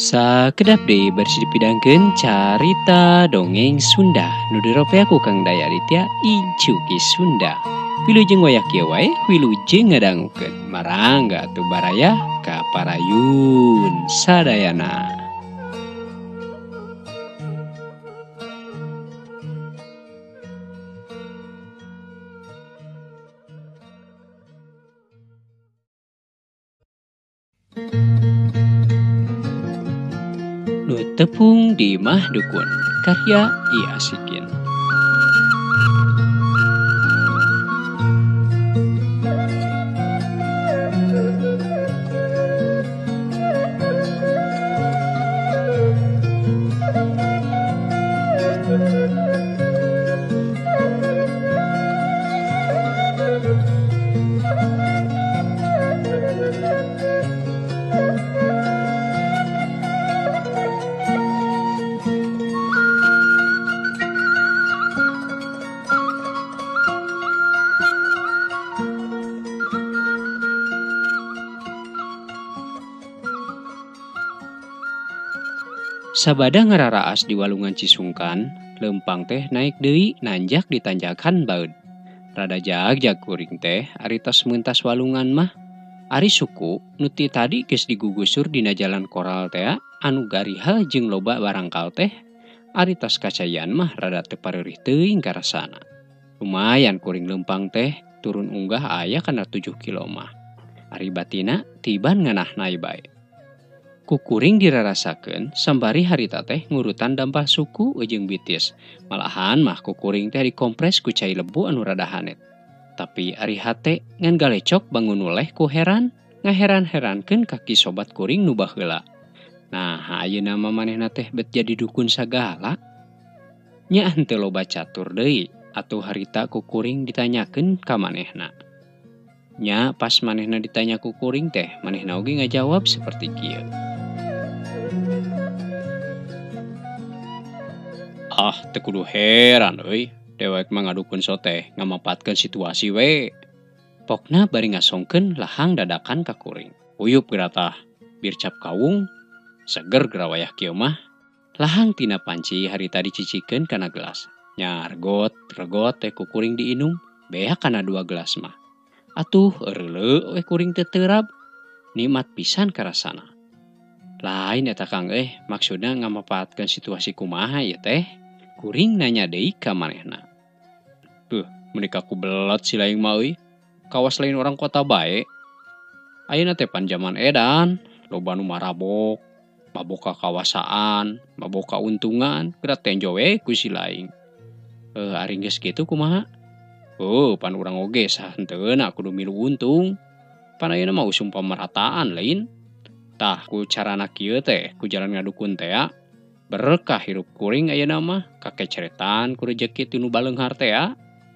Sakedap deui bari dipidangkeun carita dongeng Sunda nu diropea ku Kang Dayaditya Ijuki Sunda. Wilujeng wayah kieu wae wilujeng ngadangukeun. Marangga atuh baraya ka parayun sadayana. Nu tepung di Mah Dukun, karya I Asikin. Sabada ngararaas di walungan Cisungkan, lempang teh naik deui nanjak di tanjakan baeud. Rada jag-jag kuring teh ari tos meuntas walungan mah. Ari suku nu ti tadi geus digugusur dina jalan koral teh anu gariha jeung loba barangkal teh ari tos kacayan mah rada teu pareurih teuing karasana. Lumayan kuring lempang teh turun unggah aya kana 7 kilo mah. Ari batina tiban nganah nae bae. Kukuring dirarasakeun sambari harita teh ngurutan dampah suku jeung bitis. Malahan mah kukuring teh dikompres ku cai lebu anu rada hanet. Tapi ari hate ngan galecok bangun uleh ku heran, ngaheran-herankeun kaki sobat kuring nu baheula. Nah, ayeuna mah manehna teh bet jadi dukun sagala. Nya henteu loba catur deui atuh harita kukuring ditanyakeun ka manehna. Nya pas manehna ditanya kukuring teh, manehna oge ngajawab seperti kieu. Ah, teu kudu heran euy. Dewek mah ngadukun soteh ngamapatkeun situasi we. Pokna bari ngasongkeun lahang dadakan ka kuring. Uyup geratah, bir cap kawung, seger gerawayah kieu mah. Lahang tina panci harita dicicikeun kana gelas. Nya regot teh kukuring diinum, beak kana 2 gelas mah. Atuh eureuleu we kuring teu teurab. Nikmat pisan karasana. Lain eta Kang maksudna ngamapatkeun situasi kumaha ieu teh? Kuring nanya deui ka manehna. Menika ku belot si laing mah euy. Kawas lain orang kota bae. Ayeuna teh pan zaman edan, loba nu marabok, mabok kakawasaan, mabok kauntungan, geura tenjo we ku si laing. Ari geus kitu kumaha? Pan urang oge sahenteuna kudu milu untung. Pan ayeuna mah usum pamerataan lain. Tah ku carana kieu teh, ku jalan ngadukun teh berkah hirup kuring ayeuna mah kakeceretan ku rezeki tinu baleunghar teh.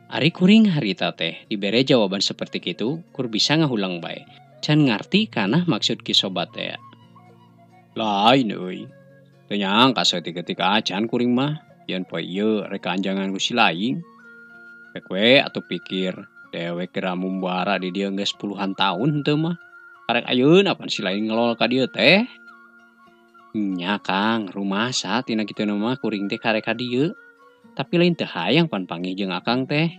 Ari kuring harita teh dibere jawaban seperti kitu kur bisa ngahulang bae. Can ngarti kana maksud ki sobat teh. Lain euy. Teu nyangka saeutik-eutik acan kuring mah yen poe ieu rek anjangan ku si laing. Rek we atuh pikir dewek geura mumbara di dieu geus puluhan tahun henteu mah. Karek ayeuna pan si laing ngelol ka dieu teh. Nya Kang, rumasa tina kitu mah kuring teh karek ka dieu. Tapi lain teu hayang pan panggih jeung Akang teh.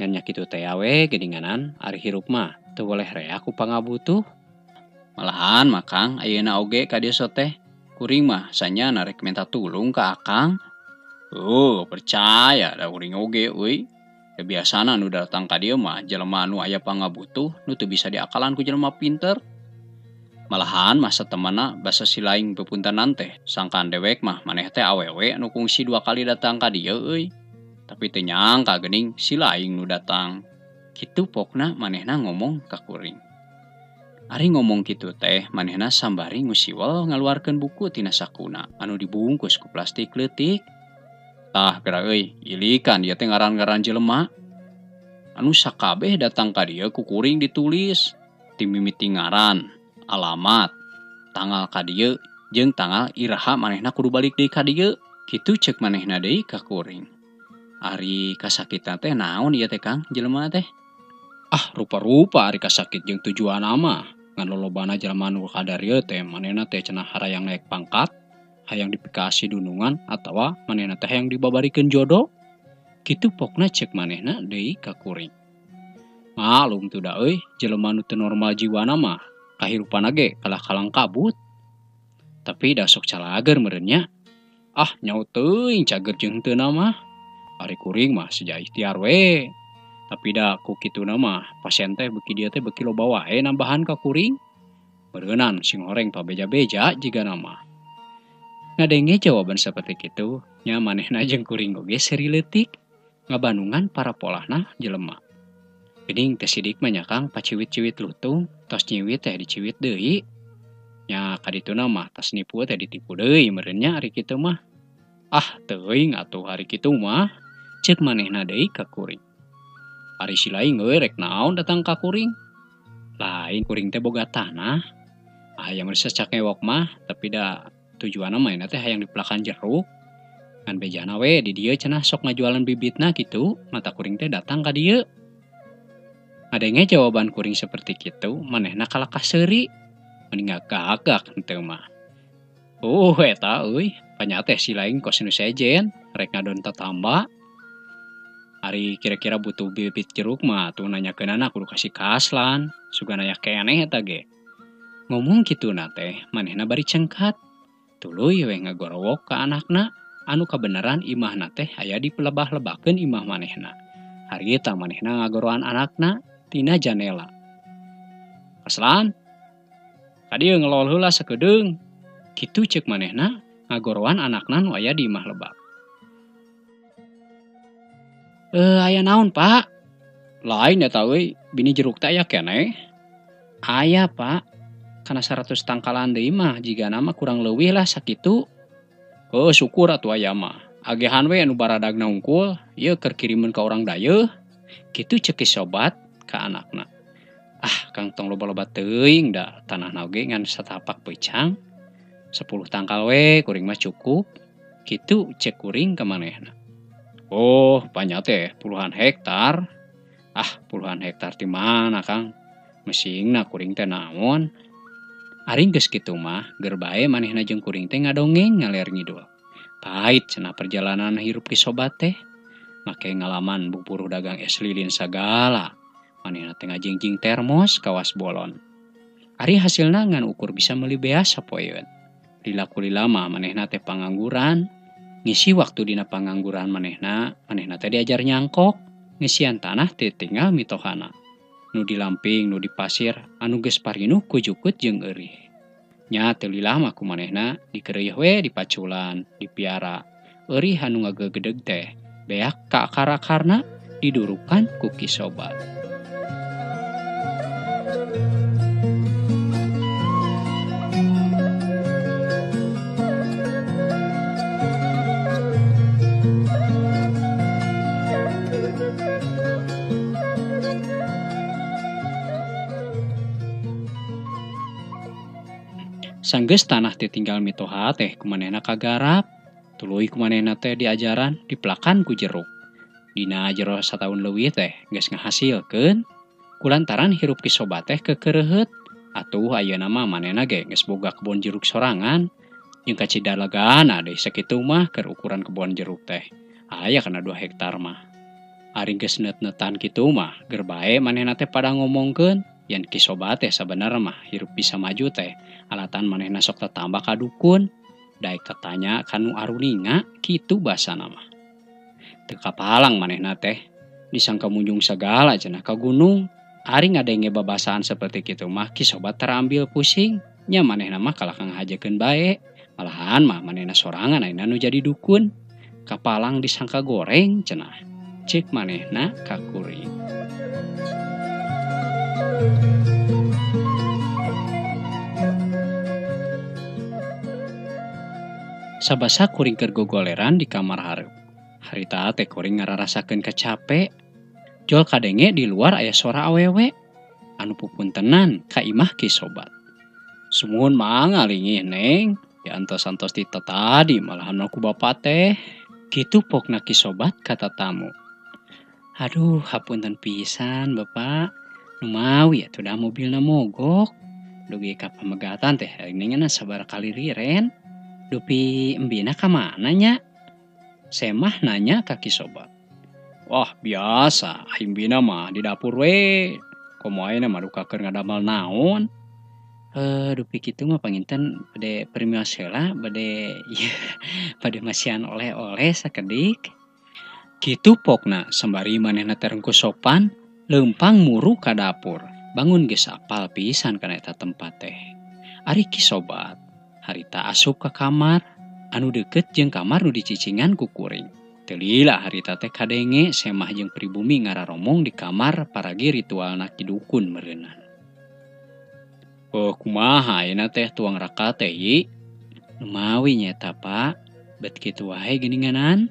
Ngan nya kitu teh we geuninganan ari hirup mah teu boleh rea ku pangabutuh. Malahan mah Kang ayeuna oge ka dieu teh kuring mah sanyana rek minta tulung ka Akang. Percaya da kuring oge euy. Biasana nu datang ka dieu mah jelema anu aya pangabutuh nu teu bisa diakalan ku jelema pinter. Malahan masa temanna basa si laing bepuntenan teh sangkan dewek mah maneh teh awewe anu kungsi 2 kali datang ka dieu euy. Tapi teu nyangka geuning si laing nu datang. Kitu pokna manehna ngomong ka kuring. Ari ngomong kitu teh manehna sambari ngusiwel ngaluarkeun buku tina sakuna anu dibungkus ku plastik leutik. Tah geura euy, ilikan ieu teh ngaran-ngaran jelema. Anu sakabeh datang ka dieu ku kuring ditulis ti mimiti ngaran, alamat, tanggal ka dieu jeung tanggal iraha manehna kudu balik deui ka dieu. Kitu ceuk manehna deui ka kuring. Ari kasakitan teh naon ieu teh Kang jelema teh? Rupa-rupa ari kasakit jeung tujuanna mah. Ngan lolobana jelema nu kadarieu teh manehna teh cenah harayang naek pangkat, hayang dipikasi dunungan atawa manehna teh hayang dibabarikeun jodoh. Kitu pokna cek manehna deui ka kuring. Malum tuh da euy, jelema nu teu normal jiwana mah kahirupana ge kalah-kalang kabut. Tapi da sok calager meureun nya. Ah nyaho teuing cager jeung henteu mah. Ari kuring mah seja ikhtiar we. Tapi da ku kituna mah pasien teh beuki dieu teh beuki loba wae nambahan ka kuring. Beureunan sing horeng pabeja-beja jiga nama. Ngadenge jawaban seperti kitu, nya manehna jeung kuring oge seri leutik ngabandungan para polahna jelema. Geuning teh sidik mah nya Kang paciwit-ciwit lutung, tos nyiwit teh diciwit deui. Nya kadituna mah tas nipu teh ditipu deui meureun nya ari kitu mah. Ah teuing atuh hari kitu mah, ceuk manehna deui ka kuring. Ari si laing euy rek naon datang ka kuring? Lain kuring teh boga tanah. Hayang cak ngewok mah, tapi da tujuanna mah teh hayang dipelakan jeruk. Ngan bejana we di dieu cenah sok ngajualan bibitna kitu, mata kuring teh datang ka dieu. Ngadenge jawaban kuring seperti kitu, manehna kalakah seuri. Mending gagak henteu mah. Eta euy, panya teh si laing kos nu sejen, rek ngadon tatamba. Ari kira-kira butuh bibit jeruk mah tuh nanyakeunana kudu kasih kaslan, sugana aya keneh eta ge. Ngomong kituna teh, manehna bari cengkat. Tuluy we ngagorowok ka anakna, anu kabeneran imahna teh aya dipelebah-lebahkeun imah manehna. Harita manehna ngagoroan anakna tina janela. Kaslan, kadieu ngelol heula sakedeung. Kitu ceuk manehna ngagoroan anakna nu aya di imah lebah. Aya naon, Pak? Lain eta euy, bini jeruk teh aya keneh. Aya, Pak. Kana 100 tangkalan deui mah jiga nama kurang leuwih lah sakitu. Syukur atuh aya mah. Agehan we anu baradagna unggul, ieu keur kirimeun ka urang dayeuh. Kitu ceuk sobat ka anakna. Kang tong loba-loba teuing da tanahna oge ngan satapak peucang. 10 tangkal we kuring mah cukup. Kitu cek kuring ka manehna. Panya teh puluhan hektar. Puluhan hektar di mana, Kang? Mesingna kuring teh naon? Ari geus kitu mah, geur bae manehna jeung kuring teh ngadongeng ngaler ngidul. Pahit cenah perjalanan hirup ki sobat teh. Make ngalaman buburuh dagang es lilin sagala. Manehna teh ngajingjing termos kawas bolon. Ari hasilna ngan ukur bisa meuli beas sapoeun. Lila mah manehna teh pangangguran. Ngisi waktu dina pangangguran manehna teh diajar nyangkok, ngisian tanah teh tinggal mitohana. Nu di lamping, nu di pasir, anu geus parinuh ku jukut jeung eurih. Nya teu lilah mah ku manehna dikeureuh we dipaculan, dipiara. Eurih anu ngagegedeg teh beak ka akar-akarna didurukan ku ki sobat. Sanggeus tanah teh tinggal mitoha teh kumanehna kagarap, tuluy kumanehna teh diajaran dipelakan ku jeruk. Dina jero sataun leuwih teh geus ngahasilkeun, kulantaran hirup ki sobat teh kekereuheut. Atuh ayeuna mah manehna ge geus boga kebon jeruk sorangan. Jeung kacidalagana deui sakitu mah keur ukuran kebon jeruk teh. Aya kana 2 hektar mah. Ari geus net-netan kitu mah, geur bae manehna teh pada ngomongkeun yen ki sobat teh sabenerna mah hirup bisa maju teh alatan manehna sok tatamba ka dukun, daek tatanya kanu aruninga kitu basana mah. Teu kapalang manehna teh disangka munjung sagala cenah ka gunung. Ari ngadenge babasaan seperti kitu mah ki sobat terambil pusing, nya manehna mah kalah ngahajekeun bae. Malahan mah manehna sorangan ayeuna nu jadi dukun. Kapalang disangka goreng cenah. Ceuk manehna ka kuring. Sabasa kuring keur gogoleran di kamar hareup. Harita teh kuring ngararasakeun kacape. Jol kadenge di luar aya sora awewe anu pupuntenan ka imah ki sobat. Sumuhun mang ngalingih Neng, diantos-antos ti tadi malahan ku bapa teh. Kitu pokna ki sobat kata tamu. Aduh, hapunten pisan Bapak. Nu mawi atuh da mobilna mogok. Dugi ka pamegatan teh ningana sabaraha kali riren. Dupi embina ka mana nya? Semah nanya kaki sobat. Wah biasa, himbina mah di dapur we. Komo ayeuna mah dukakeun ngadamel naon? Dupi kitu mah panginten bade permios heula bade bade masihan oleh-oleh sakedik. Kitu pokna sembari manehna terengku sopan, leumpang muru ka dapur. Bangun geus apal pisan kana eta tempat teh. Ari ki sobat, harita asup ka kamar anu deukeut jeung kamar nu dicicingan ku kuring. Teu lila harita teh kadenge semah jeung pribumi ngararomong di kamar paragi ritualna ki dukun meureunna. Oh kumaha ayeuna teh tuang raka teh ieu? Numawi nyata Pak, bet kitu wae geuninganan.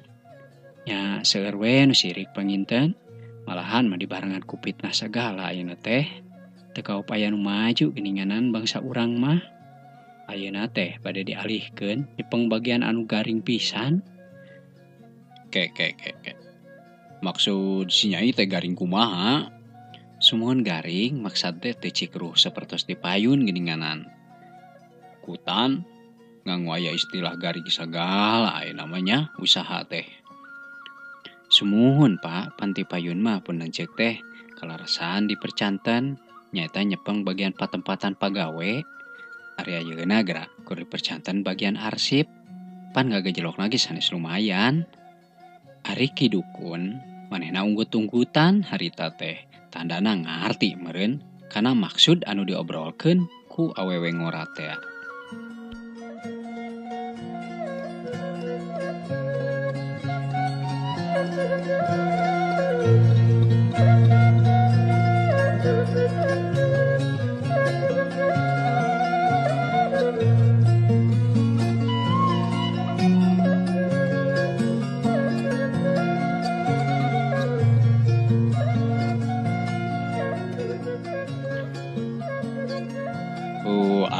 Nya seueur we nu sirik panginten, malahan mah dibarengan ku fitnah sagala ayeuna teh. Teu kaop aya nu maju geuninganan bangsa urang mah. Ayeuna teh bade dialihkeun di pengbagian anu garing pisan. Ke. Maksud si Nyai teh garing kumaha? Sumuhun garing maksud teh teu cikruh sapertos dipayun geuninganan. Kutan nganggo aya istilah garing sagala aya namanya usaha teh. Sumuhun Pak, panti payun mah pun lanceuk teh kalarasan dipercanten nyaeta nyepeng bagian patempatan pagawe. Ari ayeuna geura keur dipercanten bagian arsip. Pan ngagajelokna ge sanes lumayan. Ari ki dukun manehna unggut-unggutan harita teh tandana ngarti meureun kana maksud anu diobrolkeun ku awewe ngora teh.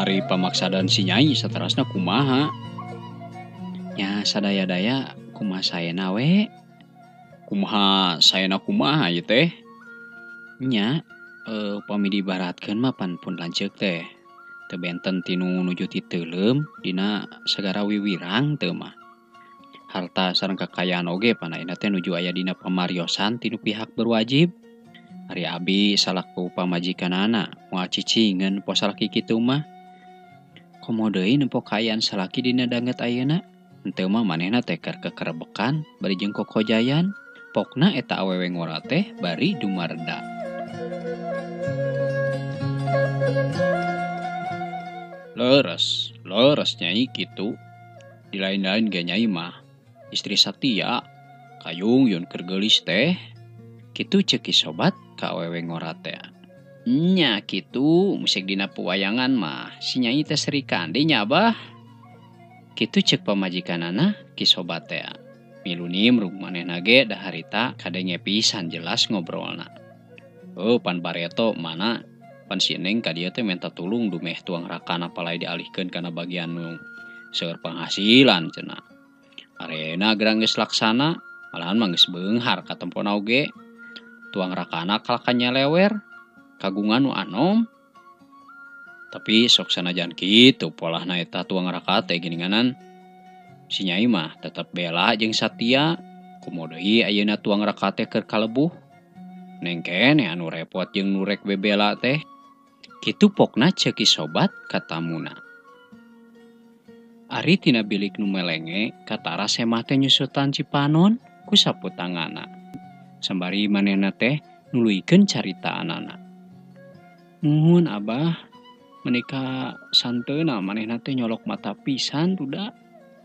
Ari pamaksadan si Nyai saterasna kumaha? Nya sadaya-daya kumaha saena we? Kumaha saena kumaha ieu teh? Nya upami diibaratkeun mah pan pun lanceuk teh. Teu benten tinu nuju ti teuleum dina sagara wiwirang teu mah. Harta sareng kakayaan oge pan ayeuna teh nuju aya dina pamariosan tinu pihak berwajib. Ari abi salaku pamajikanana moal cicingeun poe salaki kitu mah. Komo deui nempo kaayaan salaki dina danget ayeuna. Henteu mah manehna teh keur kekerebekan bari jeung kokojayan. Pokna eta awewe ngora teh bari dumareda. Leres Nyai kitu. Di lain-lain ge Nyai mah istri satia, kayung yun keur geulis teh. Kitu ceuk ki sobat ka awewe ngora teh. Nya kitu musik dina pewayangan mah si Nyai teh Sri Kandi nya Abah. Kitu ceuk pamajikanana ki sobat teh. Milu nimrung manehna ge da harita kadenge pisan jelas ngobrolna. Pan bareto mana pan si Neng ka dieu teh minta tulung dumeh tuang rakana palai dialihkeun kana bagian nu seueur penghasilan cenah. Areuna gerang geus laksana, malahan mah geus beunghar ka tempona oge. Tuang rakana kalaka nyelewer, kagungan nu anom. Tapi sok sanajan kitu polahna eta tuang raka teh geuninganan si Nyai mah tetep bela jeung satia. Kumaha deui ayeuna tuang raka teh keur kalebuh. Neng keneh anu repot jeung nu rek bebela teh. Kitu pokna ceuk ki sobat ka tamuna. Ari tina bilik nu melenge katara semah teh nyusutan Cipanon ku sapu tangana. Sambari manehna teh nuluykeun caritaanana. Nuhun Abah, menika santeuna manehna teh nyolok mata pisan duda.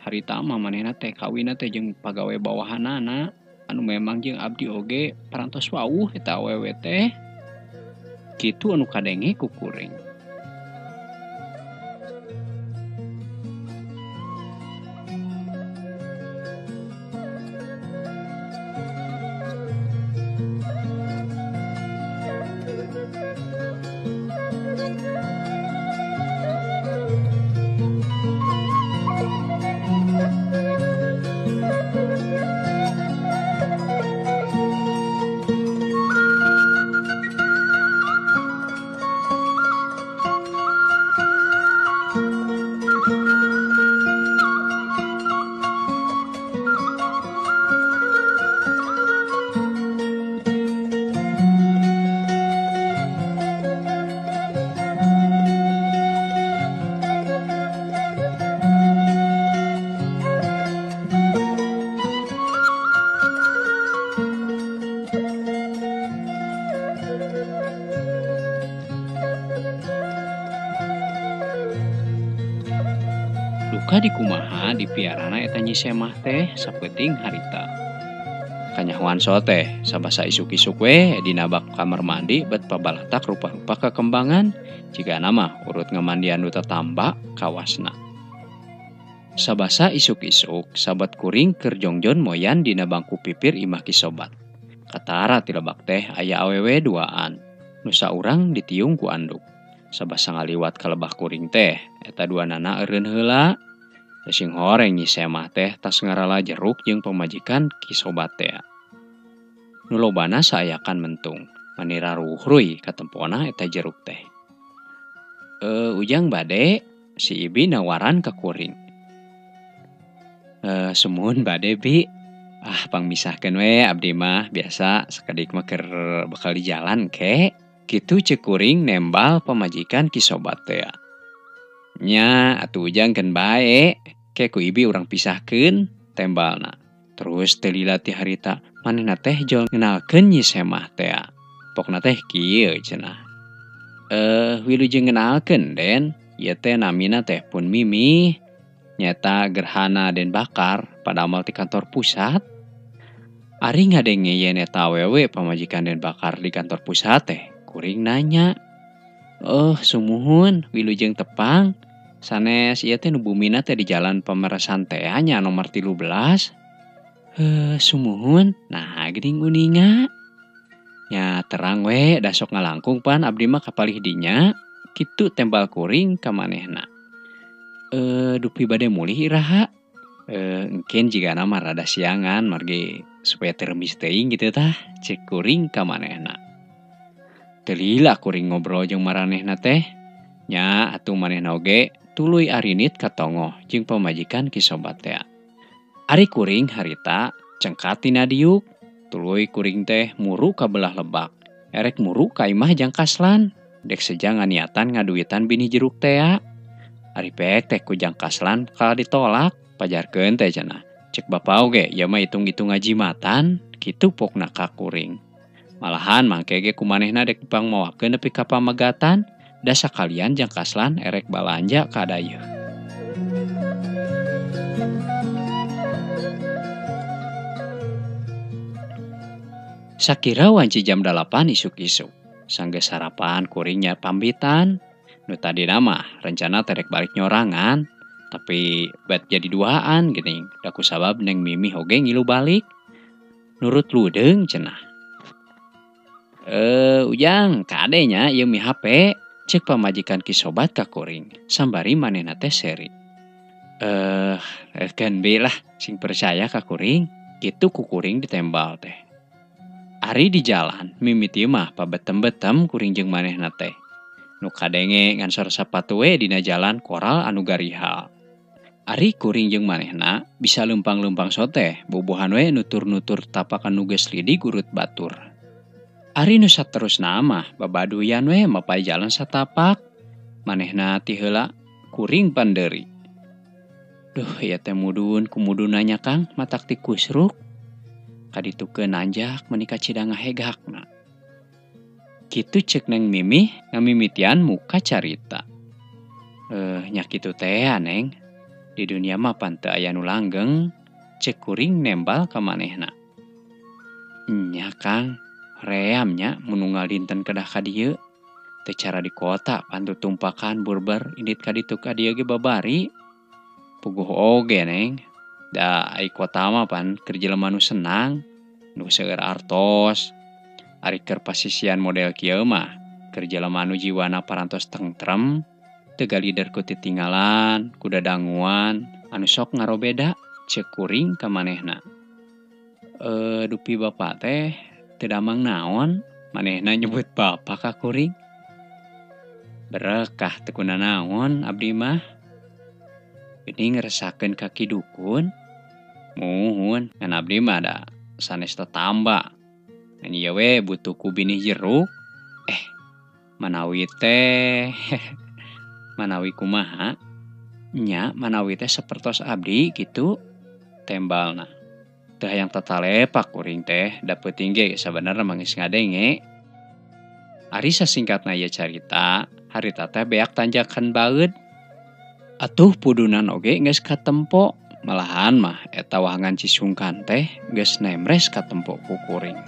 Harita mah manehna teh kawinna teh jeung pagawe bawahanana anu memang jeung abdi oge parantos wawuh eta awewe teh. Kitu anu kadenge ku kuring. Duka di kumaha dipiarana eta Nyi Semah teh sapeting harita. Kanyahoan so teh sabasa isuk-isuk we dina bak kamar mandi bet pabalatak rupa-rupa kekembangan jika nama urut ngamandian nu tetamba kawasna. Sabasa isuk-isuk sabat kuring keur jongjon moyan dina bangku pipir imah kisobat. Katara ti lebak teh aya awewe duaan. Nu saurang ditiung ku anduk. Sabasa ngaliwat ka lebah kuring teh eta duanana eureun heula. Sing horeng Nyi Semah teh tas ngarala jeruk jeung pamajikan kisobat teh. Nu lobana saayakan mentung, manira ruhruy katempona eta jeruk teh. Ujang bade, si Ibi nawaran ka kuring. Sumuhun bade Bi. Pangmisahkeun we abdi mah biasa sakedik mah keur bakal di jalan ke. Kitu ceuk kuring nembal pamajikan kisobat teh. Nya atuh ujang keun bae, ke ku Ibi urang pisahkeun tembalna. Terus teu lila ti harita, manehna teh jol ngenalkeun Nyi Semah teh. Pokna teh kieu cenah. Wilujeng ngenalkeun Den, ieu teh namina teh Pun Mimi. Nyata Gerhana Den Bakar padamal ti kantor pusat. Ari ngadenge yen eta awewe pamajikan Den Bakar di kantor pusat teh, kuring nanya. Sumuhun wilujeng tepang. Sanes ieu teh nu bumina teh di Jalan Pameresan teh nya nomor 13. Sumuhun, nah geuning uninga. Nya terang we da sok ngalangkung pan abdi mah kapalih dinya. Kitu tembal kuring ka manehna. Dupi bade mulih iraha. Engkeun jigana mah rada siangan margi supaya termis teuing kitu tah, cek kuring ka manehna. Teu lila kuring ngobrol jeung maranehna teh. Nya atuh manehna oge tuluy arinit katongoh jeung pamajikan kisobat teh. Ari kuring harita cengkat tina diuk, tuluy kuring teh muru ka belah lebak. Erek muru ka imah Jang Kaslan, dek seja nganiatan ngaduitan bini jeruk teh. Ari pek teh ku Jang Kaslan kala ditolak, pajarkeun teh cenah. Cek bapa oge ieu mah hitung-hitung ngajimatan, kitu pokna ka kuring. Malahan mangke ge kumanehna dek dipangmoakeun nepi ka pamegatan, da sakalian Jang Kaslan erek balanja ka dayeuh. Sakira wanci jam 8 isuk-isuk. Sanggeus sarapan kuringnya pambitan. Nu tadina mah rencana terek balik nyorangan. Tapi bet jadi duaan geuning. Da kusabab Neng Mimi oge ngilu balik. Nurut ludeung cenah. Ujang kade nya ieu mi HP. Cek pamajikan kisobat ka kuring. Sambari manehna teh seri. Keun bi lah sing percaya ka kuring. Kitu ku kuring ditembal teh. Ari di jalan, mimiti mah pabetem-betem kuring jeung manehna teh. Nu kadenge ngansor sapatu we dina jalan koral anu garihal. Ari kuring jeung manehna bisa leumpang-leumpang soteh, bobohan we nutur-nutur tapakan nu geus lidig urut batur. Ari nu saterusna mah babaduyan we mapay jalan satapak. Manehna ti heula kuring pandeuri. Duh, ieu teh mudun kumudun nanya Kang, matak ti kusruk. Kaditukeun nanjak menika cidang ngahegakna. Kitu ceuk Neng Mimi ngamimitian muka carita. Nya kitu teh Neng. Di dunia mah pan teu aya nu langgeng, ceuk kuring nembal ka manehna. Nya Kang, ream nya mun unggal dinten kedah ka dieu. Teu cara di kota pan tutumpakan burber indit ka ditu ka dieu ge babari. Puguh oge Neng. Da ai kota mah pan keur jelema nu senang, nu seueur artos. Ari keur pasisian model kieu mah keur jelema nu jiwana parantos tentrem, teu galider ku titinggalan, ku dadanguan, anu sok ngarobeda, ceuk kuring ka manehna. Dupi bapa teh teu damang naon, manehna nyebut bapa ka kuring. Berekah teu kuna naon abdi mah. Geuning ngresakeun kaki dukun. Muhun, ngan abdi mah da sanes tetamba. Ngan ieu we butuh ku binih jeruk. Manawi teh manawi kumaha? Nya manawi teh sapertos abdi kitu tembalna. Teu hayang tatalepak kuring teh da peuting ge sabenerna mah geus ngadenge. Ari sasingkatna ieu carita, harita teh beak tanjakan baeud. Atuh pudunan oge geus katempo, malahan mah eta wahangan Cisungkan teh geus nemres katempo ku kuring.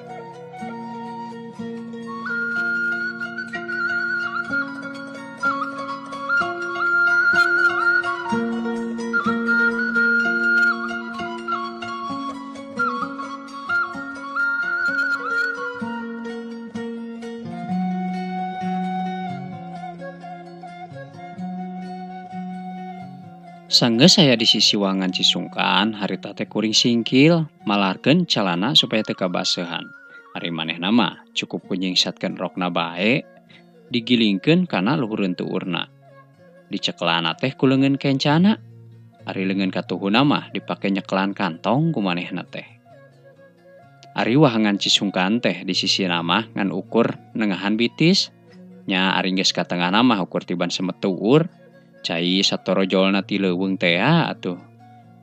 Sanggeus saya di sisi wahangan Cisungkan, harita teh kuring singkil, malarkeun calana supaya teu kabaseuhan. Ari manehna mah cukup kunyingsatkeun rokna bae, digilingkeun kana luhureun tuurna. Dicekelana teh ku leungeun kencana. Ari leungeun katuhuna mah dipake nyekelan kantong ku manehna teh. Ari wahangan Cisungkan teh di sisi mah ngan ukur nengahan bitis, nya ari geus ka tengahna mah ukur tiban semet tuur. Cai satoro jolna ti leuweung teh atuh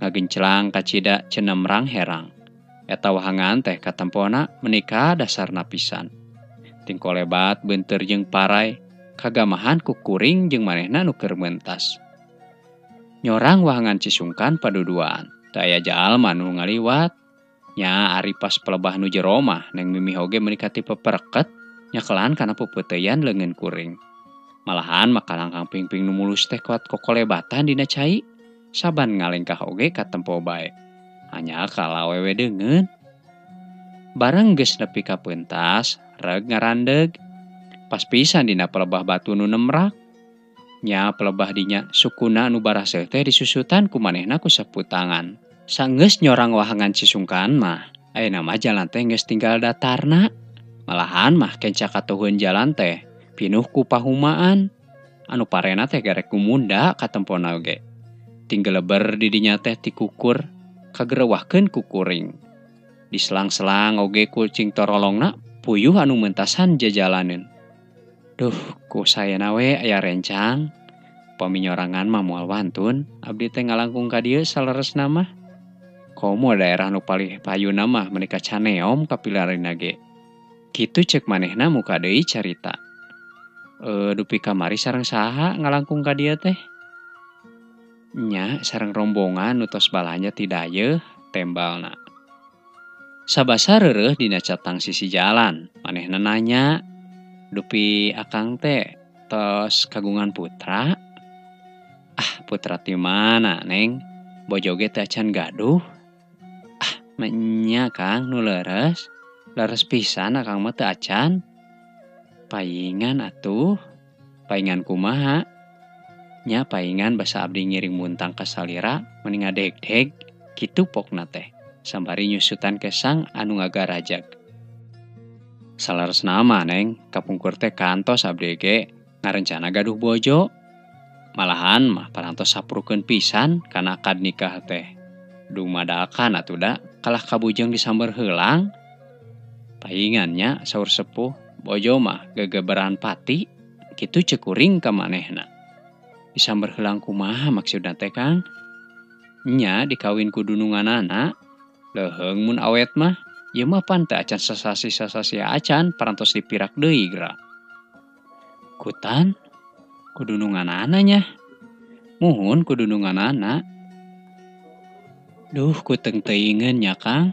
ngagencelang kacida cenemrang herang. Eta wahangan teh katempona menika dasarna pisan. Tingko lebat beunteur jeung parai kagamahan ku kuring jeung manehna nu keur meuntas. Nyorang wahangan Cisungkan paduduan, teu aya jalma nu ngaliwat. Nya ari pas pelebah nu jero mah neng mimih oge menika ti pepereket nyakelan kana pupeuteyan leungeun kuring. Malahan makalangkang pingping nu mulus teh kuat kokolebatan dina cai, saban ngalengkah oge katempo bae. Hanya kala awewe deungeun. Bareng geus nepi ka peuntas, reg ngarandeg. Pas pisan dina pelebah batu nu nemrak. Nya pelebah dinya sukuna nu baraseuh teh disusutan ku manehna ku sapu tangan. Sanggeus nyorang wahangan Cisungkan mah, ayeuna mah jalan teh geus tinggal datarna. Malahan mah kenca katuhun jalan teh pinuh ku pahumaan. Anu parena teh garek kumunda katempona oge. Tinggal leber di dinya teh tikukur kagerewahkeun ku kuring. Diselang-selang oge kucing torolongna puyuh anu meuntasan jajalaneun. Duh, ku sayeuna we aya rencang. Upami nyorangan mah moal wantun, abdi teh ngalangkung ka dieu saleresna mah. Komo daerah nu palih payuna mah menika caneom kapilarina ge. Kitu ceuk manehna muka deui carita. Dupi kamari sareng saha ngalangkung ka dieu teh? Nya sareng rombongan nu tos balanja ti dayeuh tembalna. Sabasa reureuh dina catang sisi jalan, manehna nanya, "Dupi akang teh tos kagungan putra?" "Ah, putra ti mana, Neng? Bojo ge teu acan gaduh." "Ah, nya Kang nu leres. Leres pisan akang mah teu acan." "Paingan atuh." "Paingan kumaha?" "Nya paingan basa abdi ngiring muntang ka salira meni ngadeg-deg." Kitu pokna teh. Sambari nyusutan kesang anu ngagarajag. Saleresna mah Neng, kapungkur teh kantos abdi ge ngarencana gaduh bojo. Malahan mah parantos saprukeun pisan kana akad nikah teh. Dumadakan atuh da kalah kabujang disamber heulang. "Paingannya," saur sepuh, "bojo mah gegeberan pati." Kitu ceuk kuring ka manehna. "Disamber heulang kumaha maksudna teh Kang?" "Nya dikawin ku dununganana." "Leuheung mun awet mah, ieu mah pan teu acan sasasi-sasasi acan parantos dipirak deui geura." "Kutan ku dununganana nya." "Muhun ku dununganana." "Duh kuteung teuingeun nya Kang.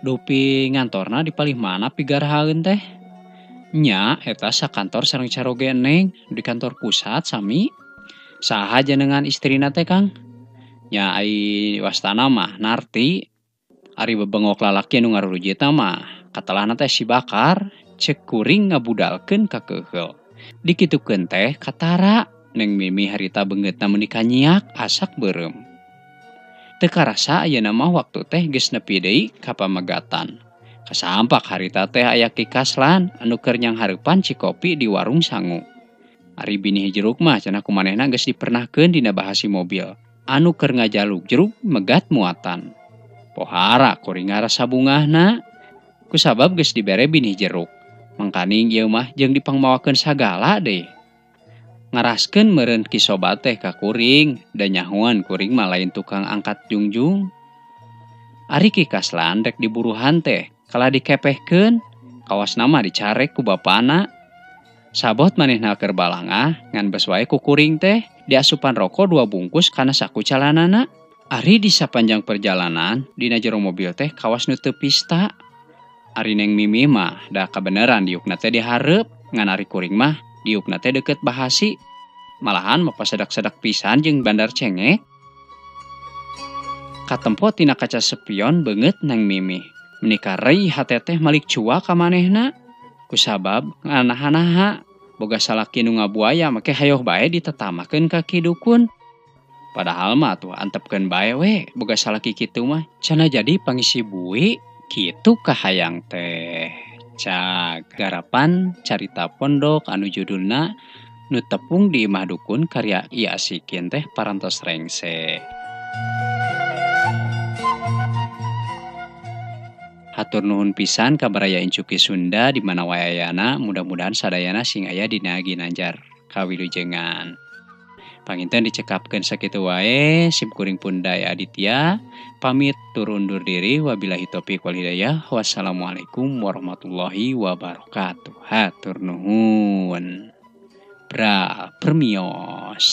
Dupi ngantorna di palih mana pigarahaeun teh?" "Nya eta sakantor sareng caroge Neng di kantor pusat sami." "Saha jenengan istrina teh Kang?" "Nya ai wastana mah Narti. Ari bebengok lalaki anu ngarurujitna mah katelahna teh si Bakar." Ceuk kuring ngabudalkeun ka keuheul. Dikitukeun teh katara Neng Mimi harita beungeutna menika nyiak asak beureum. Teu karasa ayeuna mah waktu teh geus nepi deui ka pamegatan. Kasampak harita teh aya Ki Kaslan anu keur nyanghareupan cikopi di warung sangu. Ari binih jeruk mah cenah kumanehna geus dipernahkeun dina bahasi mobil. Anu keur ngajaluk jeruk megat muatan. Pohara kuring ngarasa bungahna. Kusabab geus dibere binih jeruk. Mangkaning ieu mah jeung dipangmawakeun sagala deui. Ngaraskeun meureun Ki Sobat teh ka kuring, da nyahoan kuring mah lain tukang angkat jungjung. Ari Ki Kaslan rek diburuhan teh, kala dikepehkeun, kawasna mah dicarek ku bapana. Sabot manehna keur balangah ngan beus wae ku kuring teh diasupan rokok 2 bungkus kana saku calanana. Ari di sapanjang perjalanan dina jero mobil teh kawas nu teu pista. Ari Neng Mimi mah da kabeneran diukna teh dihareup ngan ari kuring mah diukna teh deukeut bahasi. Malahan mapasedak-sedak pisan jeung bandar cengek. Katempo tina kaca spion beungeut Neng Mimi. Menika reuy hate teh malik cua ka manehna. Kusabab nganaha-naha boga salaki nu ngabuaya make hayoh bae ditetamakeun ka Ki Dukun. Padahal mah tuh antepkeun bae we boga salaki kitu mah cenah jadi pangisi bui kitu kahayang teh. Cak garapan carita pondok anu judulna Nu Tepung di Imah Dukun karya I Asikin teh parantos rengse. Hatur nuhun pisan ka baraya Incuki Sunda di mana wae ayana, mudah-mudahan sadayana sing aya dina Ginanjar kawilujengan. Panginten dicekapkeun sakitu wae, sim kuring pun Daya Aditya pamit tur undur diri, wabillahi taufik wal hidayah. Wassalamualaikum warahmatullahi wabarakatuh. Hatur nuhun. Permios.